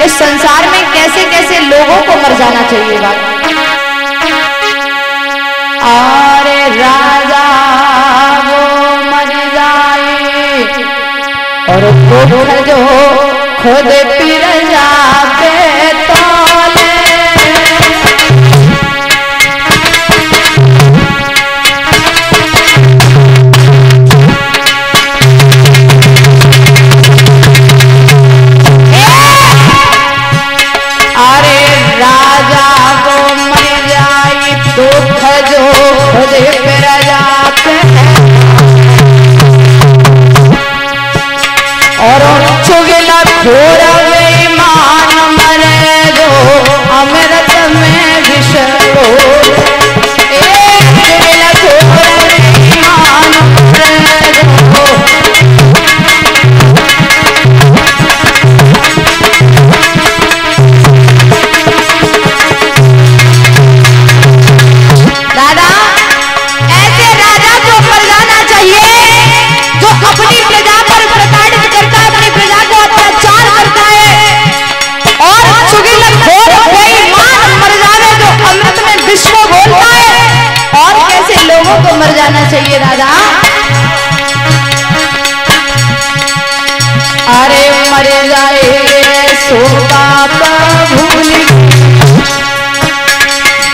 इस संसार में कैसे कैसे लोगों को मर जाना चाहिए। बात अरे राजा वो मर जाए और दुख जो खुद पिर जाते तोले। अरे राजा को मर जाए दुख जो खुद पिर जाते हैं और चुगला घोर बेईमान मरे जो अमृत में विष घोर। चुगला घोर बेईमान मरे जो दादा ऐसे राजा को मर जाना चाहिए जो अपनी प्रजा पर प्रताड़ित करता है, अपनी प्रजा को अत्याचार करता है। और चुगलखोर बेईमान मर जावे जो अमृत में विष को घोलता है। और कैसे लोगों को मर जाना चाहिए दादा? अरे मर जाए सो पाप भूल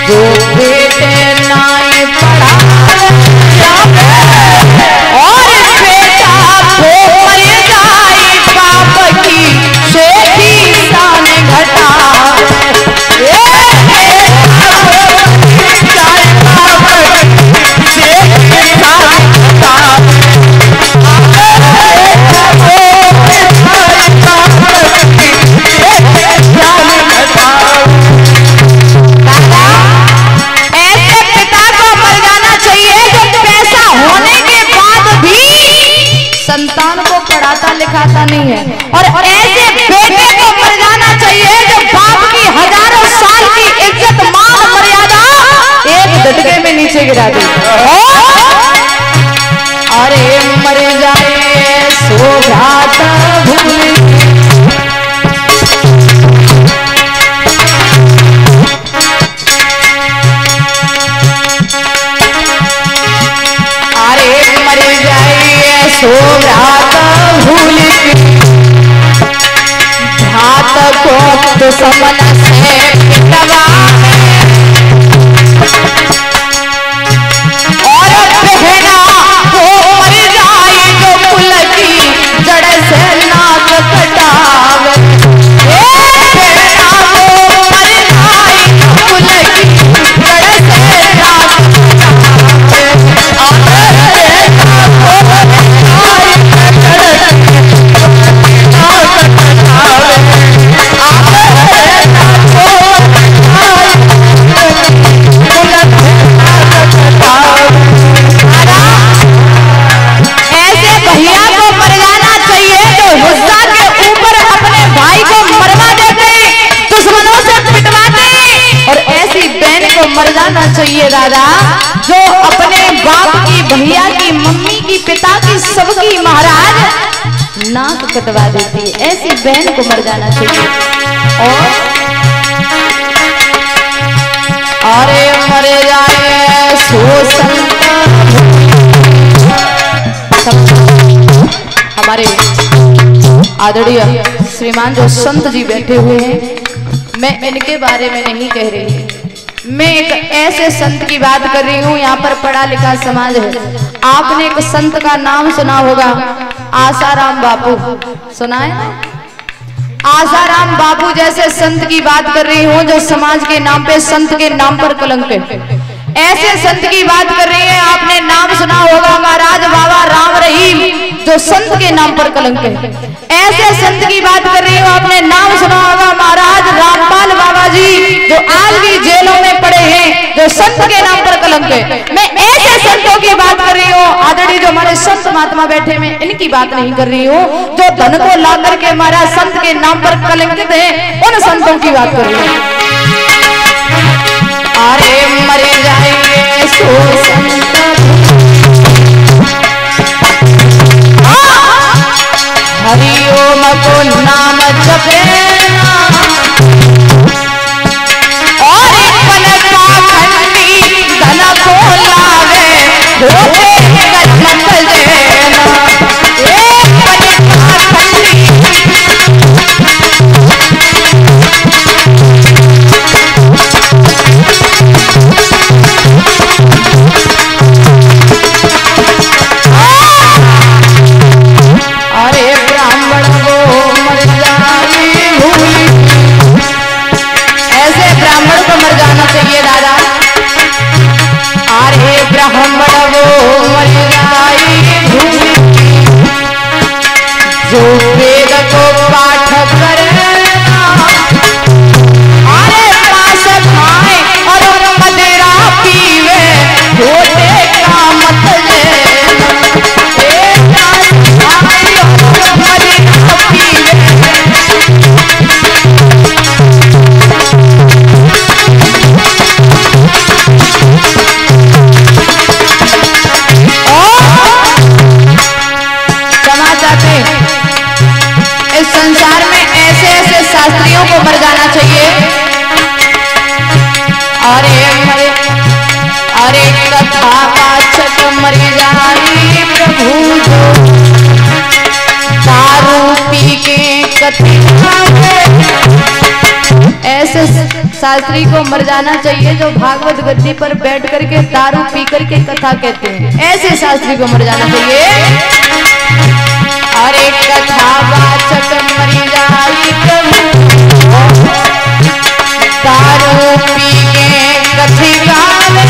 जो बेटे नाई पढ़ा और बेटा को मर जाए पाप की शेखी शान घटा। संतान को पढ़ाता लिखाता नहीं है। और ऐसे बेटे को मर जाना चाहिए जो बाप की हजारों साल की इज्जत मान मर्यादा एक झटके में नीचे गिरा दी। अरे मर जाए सो घाट भूल सोरात भूल घात को तो समन से पिटवा और बहना को मर जाए जो कुल की जड़ से नाक कटावे। बहना को मर जाए कुल की जड़ से नाक मर जाना चाहिए दादा जो अपने बाप की, भैया की, मम्मी की, पिता की, सबकी महाराज नाक कटवा देती है। ऐसी बहन को मर जाना चाहिए। और अरे मर जाए सो संत। हमारे आदरणीय श्रीमान जो संत जी बैठे हुए हैं, मैं इनके बारे में नहीं कह रही, मैं एक ऐसे संत की बात कर रही हूँ। यहाँ पर पढ़ा लिखा समाज है। आपने एक संत का नाम सुना होगा, आसाराम बापू, सुना है? आसाराम बापू जैसे संत की बात कर रही हूँ जो समाज के नाम पे, संत के नाम पर कलंक है। ऐसे संत की बात कर रही है। आपने नाम सुना होगा महाराज बाबा राम रहीम जो संत के नाम पर कलंक है। ऐसे संत की बात कर रही हूँ। आपने नाम सुना होगा महाराज रामपाल बाबा जी जो आज भी जेलों में पड़े हैं, जो संत के नाम पर कलंक है। मैं ऐसे संतों की बात कर रही हूँ आदरणीय जो हमारे संत महात्मा बैठे में, इनकी बात नहीं कर रही हूँ जो धन को ला करके महाराज संत के नाम पर कलंकित है, उन संतों की बात कर रही हूँ। अरे मर जाएंगे सो संत, हरिओम को नाम जपे ना, संसार में ऐसे ऐसे शास्त्रियों को मर जाना चाहिए। अरे कथा वाचक मर जाई प्रभु दारू पी के कथी। ऐसे शास्त्री को मर जाना चाहिए जो भागवत गद्दी पर बैठ करके दारू पी करके कथा कहते हैं। ऐसे शास्त्री को मर जाना चाहिए। अरे कथा वाचक मर जाई प्रभु दारू पी के कथी गावे।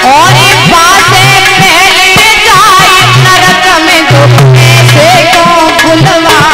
और बातें पहले जाए नरक में जो ऐसे को बुलवावे।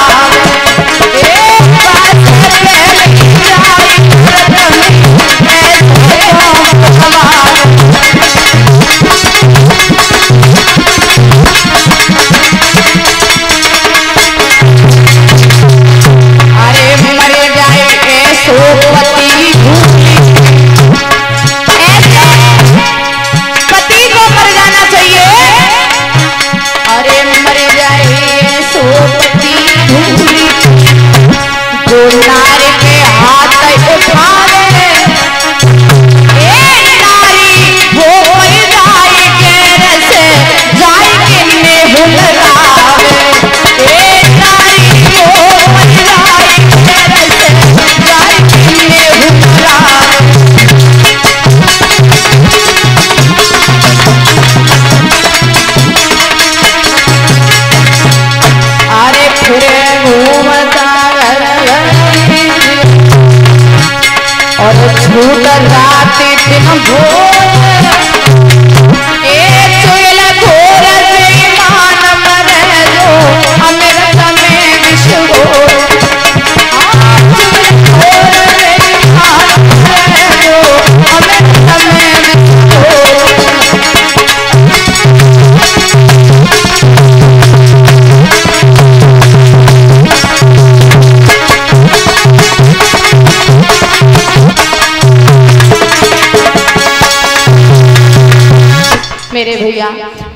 मेरे भैया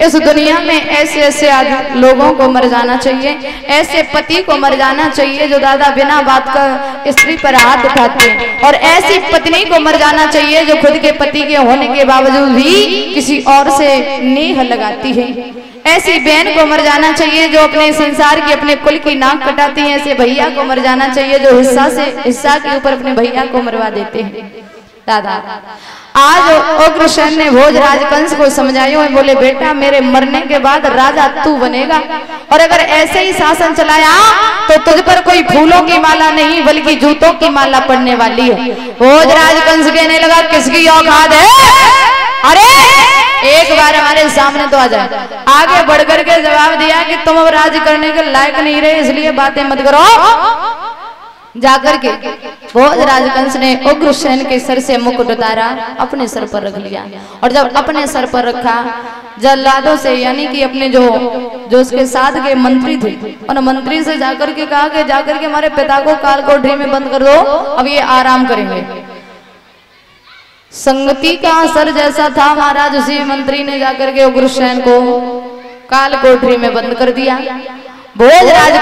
इस दुनिया में ऐसे ऐसे लोगों को मर जाना चाहिए। ऐसे पति को मर जाना चाहिए जो दादा बिना बात का स्त्री पर हाथ उठाते हैं। और ऐसी पत्नी को मर जाना चाहिए जो खुद के पति के होने के बावजूद भी किसी और से नेह लगाती है। ऐसी बहन को मर जाना चाहिए जो अपने संसार की अपने कुल की नाक कटाती है। ऐसे भैया को मर जाना चाहिए जो हिस्सा के ऊपर अपने भैया को मरवा देते हैं। दादा आज उग्रसेन ने भोजराज कंस को समझाया और बोले बेटा मेरे मरने के बाद राजा तू बनेगा और अगर ऐसे ही शासन चलाया तो तुझ पर कोई फूलों की माला नहीं बल्कि जूतों की माला पड़ने वाली है। भोजराज कंस कहने लगा किसकी औकात है? अरे एक बार हमारे सामने तो आ जाए। आगे बढ़कर के जवाब दिया कि तुम अब राज करने के लायक नहीं रहे इसलिए बातें मत करो। जाकर के भोजराज कंस ने उग्रसेन के सर से मुकुट उतारा अपने सर पर रख लिया और जब अपने सर पर रखा जल्लादों से यानी कि अपने जो उसके साथ के मंत्री थे उन मंत्री से जाकर के कहा कि जाकर के हमारे पिता को काल कोठरी में बंद कर दो अब ये आराम करेंगे। संगति का असर जैसा था महाराज उसी मंत्री ने जाकर के उग्रसेन को काल कोठरी में बंद कर दिया। भोजराज